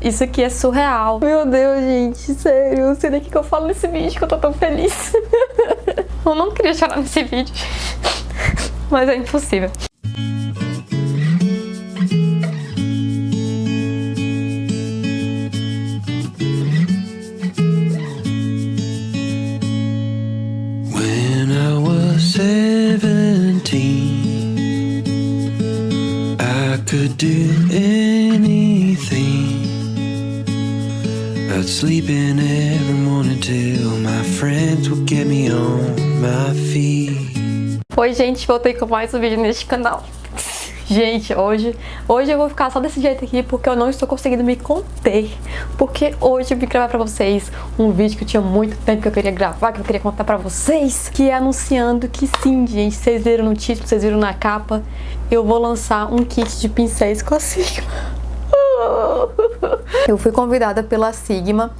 Isso aqui é surreal. Meu Deus, gente, sério, eu não sei nem o que eu falo nesse vídeo, que eu tô tão feliz. Eu não queria chorar nesse vídeo, mas é impossível. When I was 17, I could do anything. I'd sleep in every morning till my friends would get me on my feet. Oi, gente, voltei com mais um vídeo neste canal. Gente, hoje eu vou ficar só desse jeito aqui porque eu não estou conseguindo me conter. Porque hoje eu vim gravar pra vocês um vídeo que eu tinha muito tempo que eu queria gravar, que eu queria contar pra vocês, que é anunciando que sim, gente, vocês viram no título, vocês viram na capa, eu vou lançar um kit de pincéis com a Sigma. Eu fui convidada pela Sigma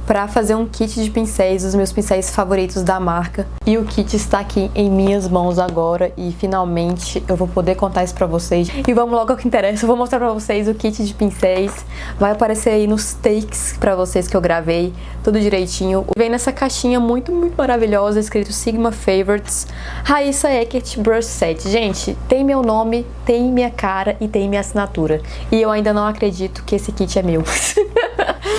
para fazer um kit de pincéis, os meus pincéis favoritos da marca. E o kit está aqui em minhas mãos agora e finalmente eu vou poder contar isso pra vocês. E vamos logo ao que interessa, eu vou mostrar pra vocês o kit de pincéis. Vai aparecer aí nos takes pra vocês que eu gravei, tudo direitinho. Vem nessa caixinha muito maravilhosa, escrito Sigma Favorites, Raissa Eckert Brush Set. Gente, tem meu nome, tem minha cara e tem minha assinatura. E eu ainda não acredito que esse kit é meu.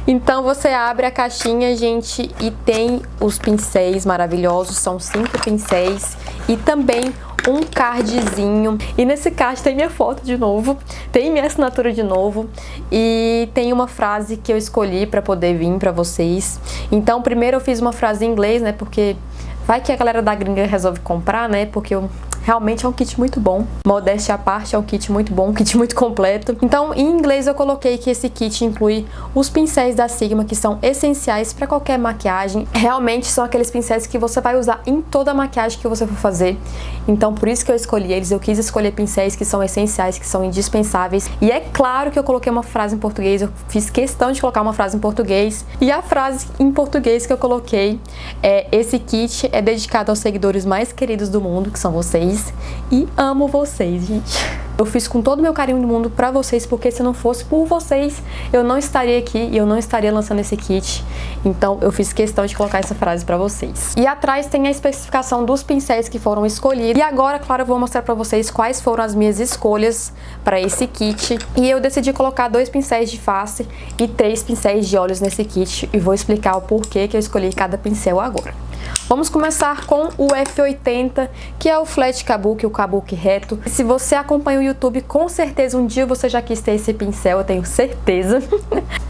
Então você abre a caixinha, gente, e tem os pincéis maravilhosos, são 5 pincéis e também um cardzinho. E nesse card tem minha foto de novo, tem minha assinatura de novo e tem uma frase que eu escolhi para poder vir para vocês. Então primeiro eu fiz uma frase em inglês, né, porque vai que a galera da gringa resolve comprar, né, porque realmente é um kit muito bom. Modéstia à parte, é um kit muito bom, um kit muito completo. Então, em inglês eu coloquei que esse kit inclui os pincéis da Sigma, que são essenciais para qualquer maquiagem. Realmente são aqueles pincéis que você vai usar em toda a maquiagem que você for fazer. Então, por isso que eu escolhi eles. Eu quis escolher pincéis que são essenciais, que são indispensáveis. E é claro que eu coloquei uma frase em português. Eu fiz questão de colocar uma frase em português. E a frase em português que eu coloquei é: esse kit é dedicado aos seguidores mais queridos do mundo, que são vocês. E amo vocês, gente. Eu fiz com todo o meu carinho do mundo pra vocês, porque se não fosse por vocês, eu não estaria aqui e eu não estaria lançando esse kit. Então eu fiz questão de colocar essa frase pra vocês. E atrás tem a especificação dos pincéis que foram escolhidos. E agora, claro, eu vou mostrar pra vocês quais foram as minhas escolhas pra esse kit. E eu decidi colocar 2 pincéis de face e 3 pincéis de olhos nesse kit. E vou explicar o porquê que eu escolhi cada pincel agora. Vamos começar com o F80, que é o flat kabuki, o kabuki reto. Se você acompanha o YouTube, com certeza um dia você já quis ter esse pincel, eu tenho certeza.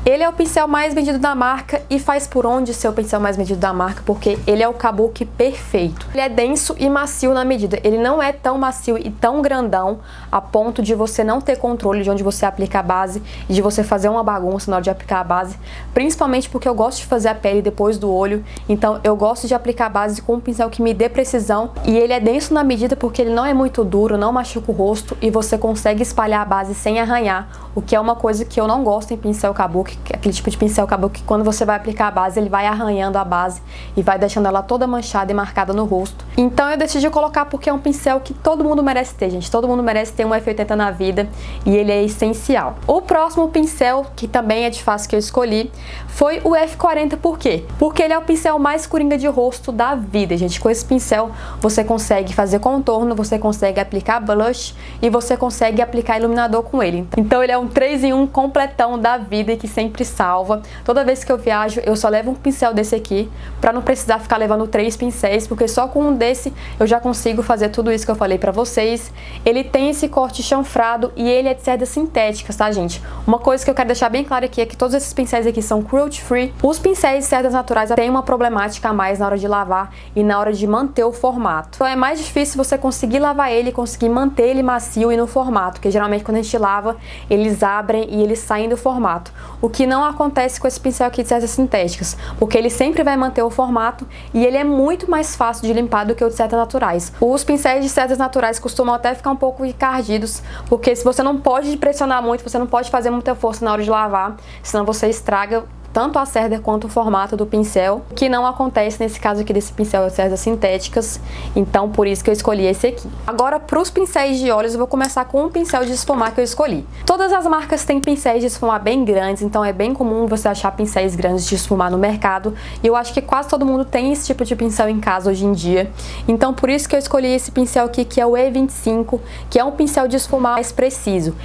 Ele é o pincel mais vendido da marca e faz por onde ser o pincel mais vendido da marca, porque ele é o kabuki perfeito. Ele é denso e macio na medida. Ele não é tão macio e tão grandão a ponto de você não ter controle de onde você aplica a base e de você fazer uma bagunça na hora de aplicar a base, principalmente porque eu gosto de fazer a pele depois do olho, então eu gosto de aplicar a base com um pincel que me dê precisão. E ele é denso na medida porque ele não é muito duro, não machuca o rosto e você consegue espalhar a base sem arranhar, o que é uma coisa que eu não gosto em pincel kabuki, aquele tipo de pincel kabuki que quando você vai aplicar a base, ele vai arranhando a base e vai deixando ela toda manchada e marcada no rosto. Então eu decidi colocar porque é um pincel que todo mundo merece ter, gente. Todo mundo merece ter um F80 na vida e ele é essencial. O próximo pincel, que também é de face que eu escolhi, foi o F40. Por quê? Porque ele é o pincel mais coringa de rosto da vida, gente. Com esse pincel você consegue fazer contorno, você consegue aplicar blush e você consegue aplicar iluminador com ele. Então ele é um 3 em 1 completão da vida e que sempre salva. Toda vez que eu viajo, eu só levo um pincel desse aqui pra não precisar ficar levando 3 pincéis, porque só com um desse eu já consigo fazer tudo isso que eu falei pra vocês. Ele tem esse corte chanfrado e ele é de cerdas sintéticas, tá, gente? Uma coisa que eu quero deixar bem claro aqui é que todos esses pincéis aqui são cruelty free. Os pincéis de cerdas naturais têm uma problemática a mais na hora de lavar e na hora de manter o formato. Então é mais difícil você conseguir lavar ele e conseguir manter ele macio e no formato, porque geralmente quando a gente lava, eles abrem e eles saem do formato. O que não acontece com esse pincel aqui de cerdas sintéticas, porque ele sempre vai manter o formato e ele é muito mais fácil de limpar do que o de cerdas naturais. Os pincéis de cerdas naturais costumam até ficar um pouco encardidos, porque se você não pode pressionar muito, você não pode fazer muita força na hora de lavar, senão você estraga tanto a cerda quanto o formato do pincel, que não acontece nesse caso aqui desse pincel de cerdas sintéticas, então por isso que eu escolhi esse aqui. Agora, para os pincéis de olhos, eu vou começar com um pincel de esfumar que eu escolhi. Todas as marcas têm pincéis de esfumar bem grandes, então é bem comum você achar pincéis grandes de esfumar no mercado, e eu acho que quase todo mundo tem esse tipo de pincel em casa hoje em dia, então por isso que eu escolhi esse pincel aqui, que é o E25, que é um pincel de esfumar mais preciso.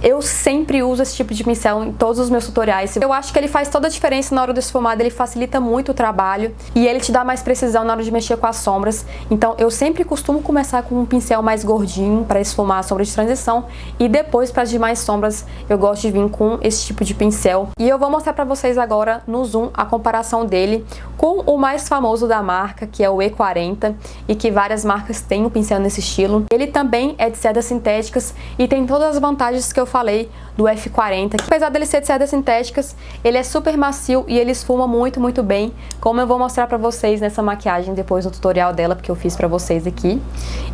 Eu sempre uso esse tipo de pincel em todos os meus tutoriais. Eu acho que ele faz toda a diferença na hora do esfumado, ele facilita muito o trabalho e ele te dá mais precisão na hora de mexer com as sombras. Então eu sempre costumo começar com um pincel mais gordinho para esfumar a sombra de transição e depois para as demais sombras eu gosto de vir com esse tipo de pincel. E eu vou mostrar para vocês agora no zoom a comparação dele com o mais famoso da marca, que é o E40, e que várias marcas têm um pincel nesse estilo. Ele também é de cerdas sintéticas e tem todas as vantagens que eu falei do F40, que apesar dele ser de cerdas sintéticas, ele é super macio e ele esfuma muito, muito bem, como eu vou mostrar pra vocês nessa maquiagem depois no tutorial dela, porque eu fiz pra vocês aqui.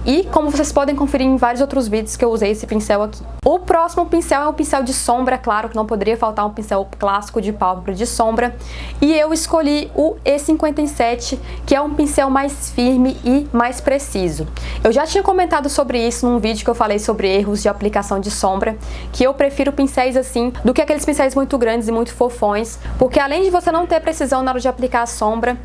E como vocês podem conferir em vários outros vídeos que eu usei esse pincel aqui. O próximo pincel é um pincel de sombra, claro que não poderia faltar um pincel clássico de pálpebra de sombra. E eu escolhi o E57, que é um pincel mais firme e mais preciso. Eu já tinha comentado sobre isso num vídeo que eu falei sobre erros de aplicação de sombra, que eu prefiro pincéis assim do que aqueles pincéis muito grandes e muito fofões, porque além de você não ter precisão na hora de aplicar a sombra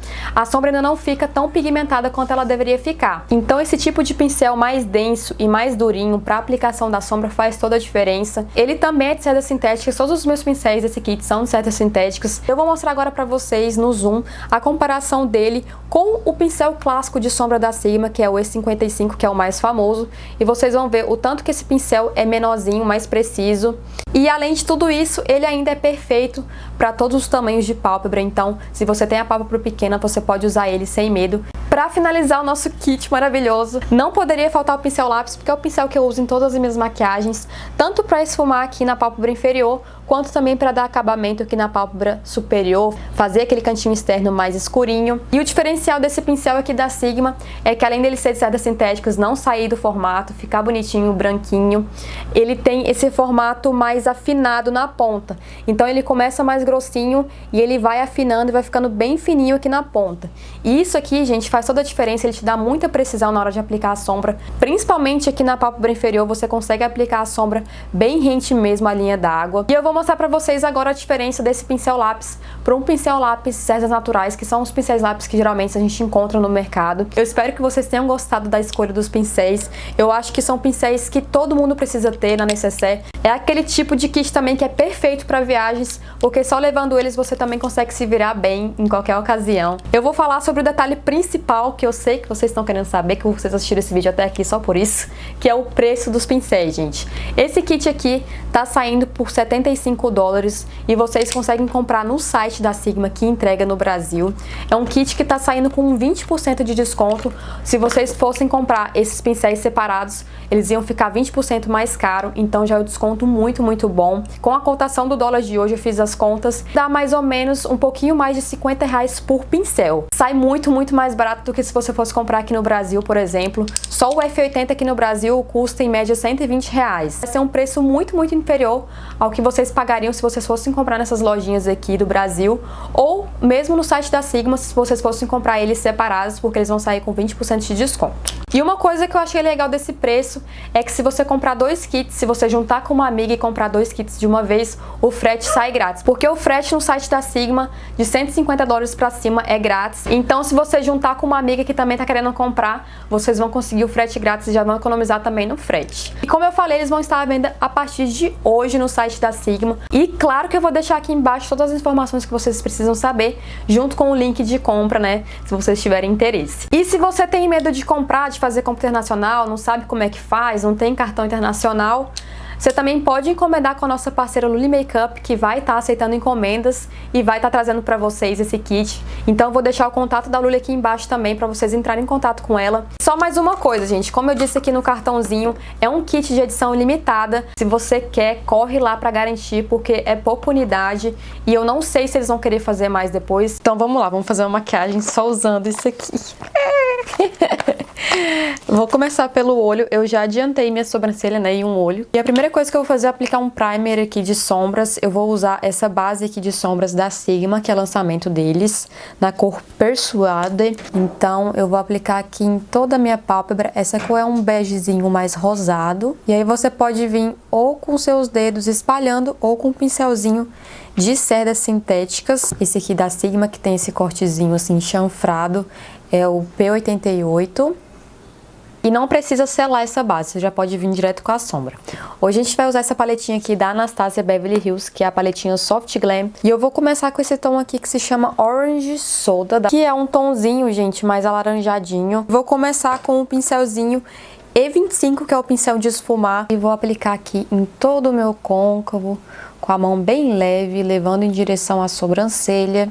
ainda não fica tão pigmentada quanto ela deveria ficar. Então esse tipo de pincel mais denso e mais durinho para aplicação da sombra faz toda a diferença. Ele também é de cerdas sintéticas, todos os meus pincéis desse kit são de cerdas sintéticas. Eu vou mostrar agora para vocês no zoom a comparação dele com o pincel clássico de sombra da Sigma, que é o E55, que é o mais famoso, e vocês vão ver o tanto que esse pincel é menorzinho, mais preciso. E além de tudo isso, ele ainda é perfeito para todos os tamanhos de pálpebra, então se você tem a pálpebra pequena, você pode usar ele sem medo. Para finalizar o nosso kit maravilhoso, não poderia faltar o pincel lápis, porque é o pincel que eu uso em todas as minhas maquiagens, tanto para esfumar aqui na pálpebra inferior, quanto também para dar acabamento aqui na pálpebra superior, fazer aquele cantinho externo mais escurinho. E o diferencial desse pincel aqui da Sigma é que além dele ser de cerdas sintéticas, não sair do formato, ficar bonitinho, branquinho, ele tem esse formato mais afinado na ponta. Então ele começa mais grossinho e ele vai afinando e vai ficando bem fininho aqui na ponta. E isso aqui, gente, faz toda a diferença, ele te dá muita precisão na hora de aplicar a sombra, principalmente aqui na pálpebra inferior, você consegue aplicar a sombra bem rente mesmo à linha d'água. E eu vou mostrar pra vocês agora a diferença desse pincel lápis para um pincel lápis cerdas naturais, que são os pincéis lápis que geralmente a gente encontra no mercado. Eu espero que vocês tenham gostado da escolha dos pincéis. Eu acho que são pincéis que todo mundo precisa ter na necessaire. É aquele tipo de kit também que é perfeito para viagens, porque só levando eles você também consegue se virar bem em qualquer ocasião. Eu vou falar sobre o detalhe principal que eu sei que vocês estão querendo saber, que vocês assistiram esse vídeo até aqui só por isso, que é o preço dos pincéis, gente. Esse kit aqui tá saindo por $75 e vocês conseguem comprar no site da Sigma, que entrega no Brasil. É um kit que tá saindo com 20% de desconto. Se vocês fossem comprar esses pincéis separados, eles iam ficar 20% mais caro, então já é um desconto muito, muito bom. Com a cotação do dólar de hoje, eu fiz as contas, dá mais ou menos um pouquinho mais de R$50 por pincel. Sai muito, muito mais barato do que se você fosse comprar aqui no Brasil, por exemplo. Só o F80 aqui no Brasil custa em média R$120. Vai ser um preço muito, muito inferior ao que vocês pagariam se vocês fossem comprar nessas lojinhas aqui do Brasil, ou mesmo no site da Sigma, se vocês fossem comprar eles separados, porque eles vão sair com 20% de desconto. E uma coisa que eu achei legal desse preço é que se você comprar 2 kits, se você juntar com uma amiga e comprar 2 kits de uma vez, o frete sai grátis. Porque o frete no site da Sigma, de $150 pra cima, é grátis. Então se você juntar com uma amiga que também tá querendo comprar, vocês vão conseguir o frete grátis e já vão economizar também no frete. E como eu falei, eles vão estar à venda a partir de hoje no site da Sigma. E claro que eu vou deixar aqui embaixo todas as informações que vocês precisam saber, junto com o link de compra, né, se vocês tiverem interesse. E se você tem medo de comprar, de fazer compra internacional, não sabe como é que faz, não tem cartão internacional, você também pode encomendar com a nossa parceira Luli Makeup, que vai estar aceitando encomendas e vai estar trazendo para vocês esse kit. Então eu vou deixar o contato da Luli aqui embaixo também para vocês entrarem em contato com ela. Só mais uma coisa, gente, como eu disse aqui no cartãozinho, é um kit de edição limitada. Se você quer, corre lá para garantir, porque é pouca unidade e eu não sei se eles vão querer fazer mais depois. Então vamos lá, vamos fazer uma maquiagem só usando isso aqui. Vou começar pelo olho. Eu já adiantei minha sobrancelha, né, e um olho. E a primeira coisa que eu vou fazer é aplicar um primer aqui de sombras. Eu vou usar essa base aqui de sombras da Sigma, que é o lançamento deles, na cor Persuade. Então, eu vou aplicar aqui em toda a minha pálpebra. Essa cor é um begezinho mais rosado. E aí você pode vir ou com seus dedos espalhando ou com um pincelzinho de cerdas sintéticas. Esse aqui da Sigma, que tem esse cortezinho assim chanfrado, é o P88. E não precisa selar essa base, você já pode vir direto com a sombra. Hoje a gente vai usar essa paletinha aqui da Anastasia Beverly Hills, que é a paletinha Soft Glam. E eu vou começar com esse tom aqui que se chama Orange Soda, que é um tomzinho, gente, mais alaranjadinho. Vou começar com o pincelzinho E25, que é o pincel de esfumar. E vou aplicar aqui em todo o meu côncavo, com a mão bem leve, levando em direção à sobrancelha,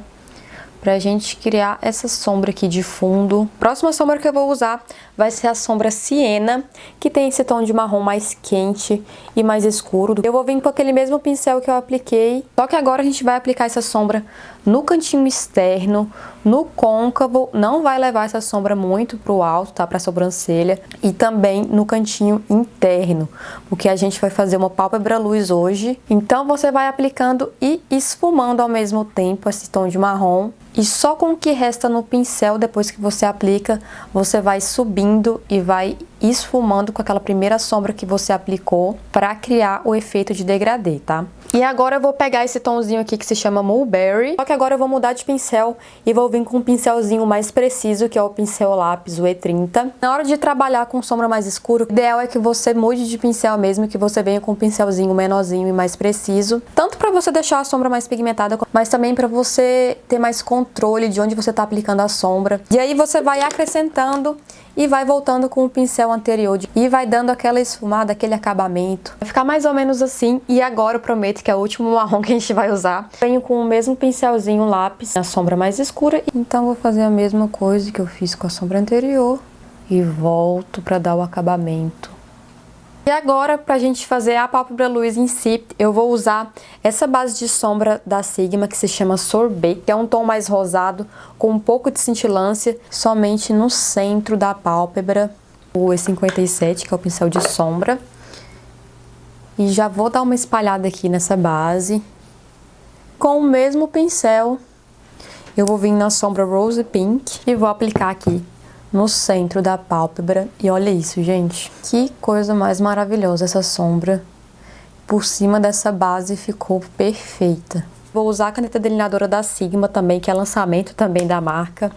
pra gente criar essa sombra aqui de fundo. Próxima sombra que eu vou usar vai ser a sombra Siena, que tem esse tom de marrom mais quente e mais escuro. Eu vou vir com aquele mesmo pincel que eu apliquei, só que agora a gente vai aplicar essa sombra no cantinho externo, no côncavo. Não vai levar essa sombra muito pro alto, tá? Pra sobrancelha. E também no cantinho interno, porque a gente vai fazer uma pálpebra luz hoje. Então você vai aplicando e esfumando ao mesmo tempo esse tom de marrom. E só com o que resta no pincel, depois que você aplica, você vai subindo e vai esfumando com aquela primeira sombra que você aplicou para criar o efeito de degradê, tá? E agora eu vou pegar esse tomzinho aqui que se chama Mulberry, só que agora eu vou mudar de pincel e vou vir com um pincelzinho mais preciso, que é o pincel lápis, o E30. Na hora de trabalhar com sombra mais escura, o ideal é que você mude de pincel mesmo, que você venha com um pincelzinho menorzinho e mais preciso, tanto para você deixar a sombra mais pigmentada, mas também para você ter mais controle de onde você tá aplicando a sombra. E aí você vai acrescentando e vai voltando com o pincel anterior e vai dando aquela esfumada, aquele acabamento. Vai ficar mais ou menos assim. E agora eu prometo que é o último marrom que a gente vai usar. Venho com o mesmo pincelzinho lápis na sombra mais escura. Então vou fazer a mesma coisa que eu fiz com a sombra anterior e volto para dar o acabamento. E agora, pra gente fazer a pálpebra luz em si, eu vou usar essa base de sombra da Sigma, que se chama Sorbet, que é um tom mais rosado, com um pouco de cintilância, somente no centro da pálpebra. O E57, que é o pincel de sombra. E já vou dar uma espalhada aqui nessa base. Com o mesmo pincel, eu vou vir na sombra Rose Pink e vou aplicar aqui no centro da pálpebra. E olha isso, gente. Que coisa mais maravilhosa essa sombra. Por cima dessa base ficou perfeita. Vou usar a caneta delineadora da Sigma também, que é lançamento também da marca.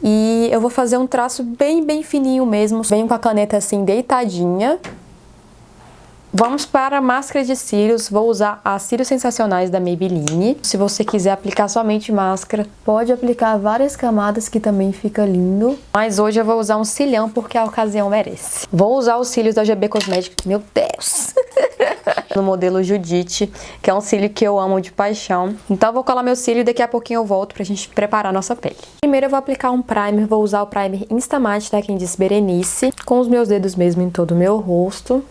E eu vou fazer um traço bem fininho mesmo. Venho com a caneta assim deitadinha. Vamos para a máscara de cílios. Vou usar as Cílios Sensacionais da Maybelline. Se você quiser aplicar somente máscara, pode aplicar várias camadas, que também fica lindo. Mas hoje eu vou usar um cilhão porque a ocasião merece. Vou usar os cílios da GB Cosmetics. Meu Deus! No modelo Judite, que é um cílio que eu amo de paixão. Então eu vou colar meu cílio e daqui a pouquinho eu volto pra gente preparar a nossa pele. Primeiro eu vou aplicar um primer. Vou usar o primer Instamat da Quem Disse Berenice, com os meus dedos mesmo em todo o meu rosto.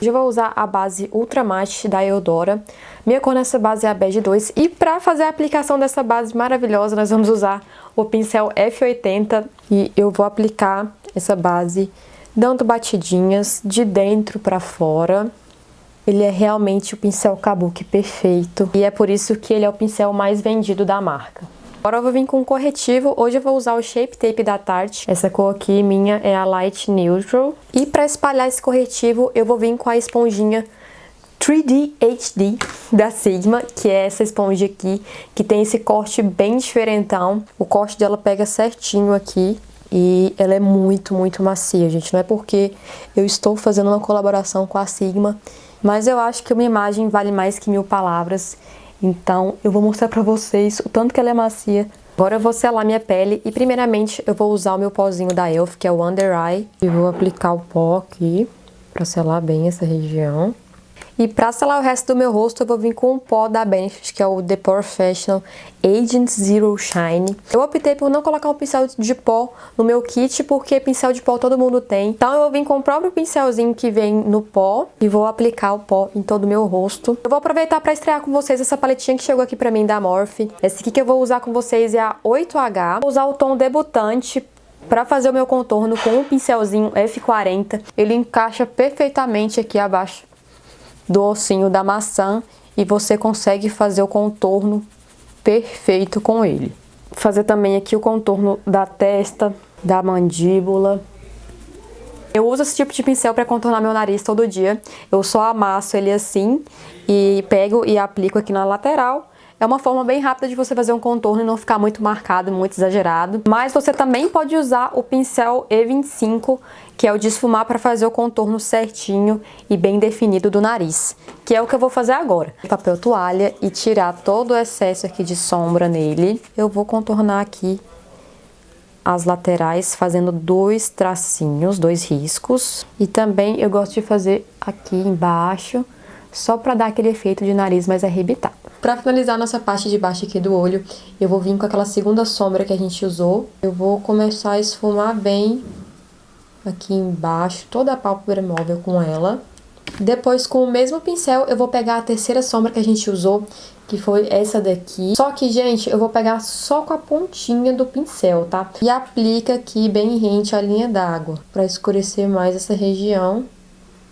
Hoje eu vou usar a base Ultra Matte da Eudora. Minha cor nessa base é a Bege 2. E para fazer a aplicação dessa base maravilhosa, nós vamos usar o pincel F80. E eu vou aplicar essa base dando batidinhas de dentro para fora. Ele é realmente o pincel Kabuki perfeito. E é por isso que ele é o pincel mais vendido da marca. Agora eu vou vir com um corretivo. Hoje eu vou usar o Shape Tape da Tarte. Essa cor aqui minha é a Light Neutral. E para espalhar esse corretivo, eu vou vir com a esponjinha 3D HD da Sigma, que é essa esponja aqui, que tem esse corte bem diferentão. O corte dela pega certinho aqui. E ela é muito macia, gente. Não é porque eu estou fazendo uma colaboração com a Sigma, mas eu acho que uma imagem vale mais que 1000 palavras. Então, eu vou mostrar pra vocês o tanto que ela é macia. Agora eu vou selar minha pele e, primeiramente, eu vou usar o meu pozinho da Elf, que é o Under Eye. E vou aplicar o pó aqui, pra selar bem essa região. E pra selar o resto do meu rosto, eu vou vir com um pó da Benefit, que é o The Professional Agent Zero Shine. Eu optei por não colocar um pincel de pó no meu kit, porque pincel de pó todo mundo tem. Então eu vou vir com o próprio pincelzinho que vem no pó e vou aplicar o pó em todo o meu rosto. Eu vou aproveitar para estrear com vocês essa paletinha que chegou aqui pra mim da Morphe. Essa aqui que eu vou usar com vocês é a 8H. Vou usar o tom debutante para fazer o meu contorno com o pincelzinho F40. Ele encaixa perfeitamente aqui abaixo do ossinho da maçã e você consegue fazer o contorno perfeito com ele. Fazer também aqui o contorno da testa, da mandíbula. Eu uso esse tipo de pincel para contornar meu nariz todo dia. Eu só amasso ele assim e pego e aplico aqui na lateral. É uma forma bem rápida de você fazer um contorno e não ficar muito marcado, muito exagerado. Mas você também pode usar o pincel E25, que é o de esfumar, para fazer o contorno certinho e bem definido do nariz, que é o que eu vou fazer agora. Papel toalha e tirar todo o excesso aqui de sombra nele. Eu vou contornar aqui as laterais fazendo 2 tracinhos, 2 riscos. E também eu gosto de fazer aqui embaixo, só para dar aquele efeito de nariz mais arrebitado. Para finalizar nossa parte de baixo aqui do olho, eu vou vir com aquela segunda sombra que a gente usou. Eu vou começar a esfumar bem aqui embaixo, toda a pálpebra móvel com ela. Depois, com o mesmo pincel, eu vou pegar a terceira sombra que a gente usou, que foi essa daqui. Só que, gente, eu vou pegar só com a pontinha do pincel, tá? E aplica aqui bem rente a linha d'água, para escurecer mais essa região.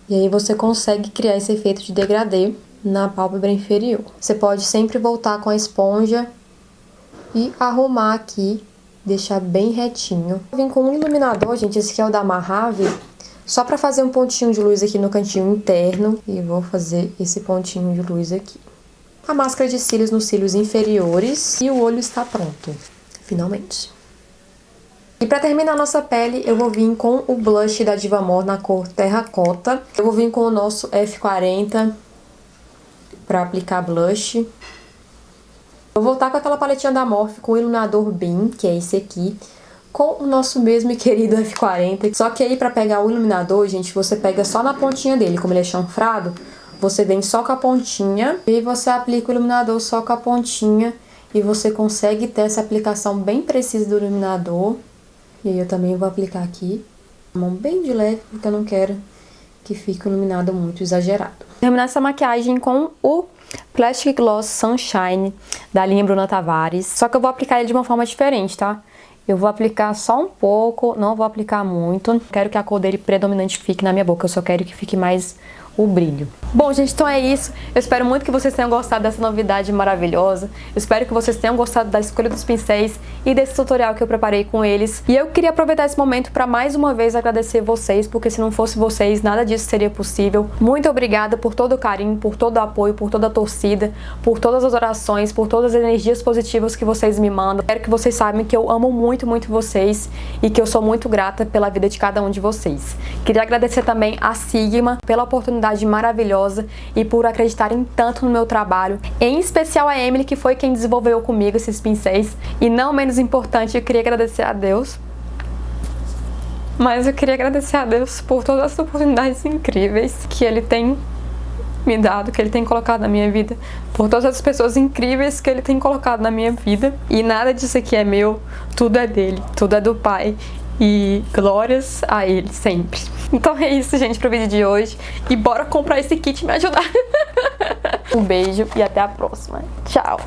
E aí você consegue criar esse efeito de degradê na pálpebra inferior. Você pode sempre voltar com a esponja e arrumar aqui, deixar bem retinho. Eu vim com um iluminador, gente, esse aqui é o da Mahave, só pra fazer um pontinho de luz aqui no cantinho interno. E vou fazer esse pontinho de luz aqui. A máscara de cílios nos cílios inferiores. E o olho está pronto, finalmente. E pra terminar nossa pele, eu vou vir com o blush da Diva Amor na cor Terracota. Eu vou vir com o nosso F40 pra aplicar blush. Eu vou voltar com aquela paletinha da Morphe com o iluminador Beam, que é esse aqui, com o nosso mesmo e querido F40. Só que aí pra pegar o iluminador, gente, você pega só na pontinha dele, como ele é chanfrado, você vem só com a pontinha e você aplica o iluminador só com a pontinha e você consegue ter essa aplicação bem precisa do iluminador. E aí eu também vou aplicar aqui, a mão bem de leve, porque eu não quero que fique iluminado muito exagerado. Terminar essa maquiagem com o Plastic Gloss Sunshine da linha Bruna Tavares. Só que eu vou aplicar ele de uma forma diferente, tá? Eu vou aplicar só um pouco, não vou aplicar muito. Quero que a cor dele predominante fique na minha boca, eu só quero que fique mais o brilho. Bom, gente, então é isso. Eu espero muito que vocês tenham gostado dessa novidade maravilhosa. Eu espero que vocês tenham gostado da escolha dos pincéis e desse tutorial que eu preparei com eles. E eu queria aproveitar esse momento para mais uma vez agradecer vocês, porque se não fosse vocês, nada disso seria possível. Muito obrigada por todo o carinho, por todo o apoio, por toda a torcida, por todas as orações, por todas as energias positivas que vocês me mandam. Quero que vocês saibam que eu amo muito, muito vocês e que eu sou muito grata pela vida de cada um de vocês. Queria agradecer também a Sigma pela oportunidade maravilhosa e por acreditarem tanto no meu trabalho, em especial a Emily, que foi quem desenvolveu comigo esses pincéis. E não menos importante, eu queria agradecer a Deus, mas eu queria agradecer a Deus por todas as oportunidades incríveis que Ele tem me dado, que Ele tem colocado na minha vida, por todas as pessoas incríveis que Ele tem colocado na minha vida. E nada disso aqui é meu, tudo é dele, tudo é do Pai. E glórias a Ele sempre. Então é isso, gente, pro vídeo de hoje. E bora comprar esse kit e me ajudar. Um beijo e até a próxima. Tchau!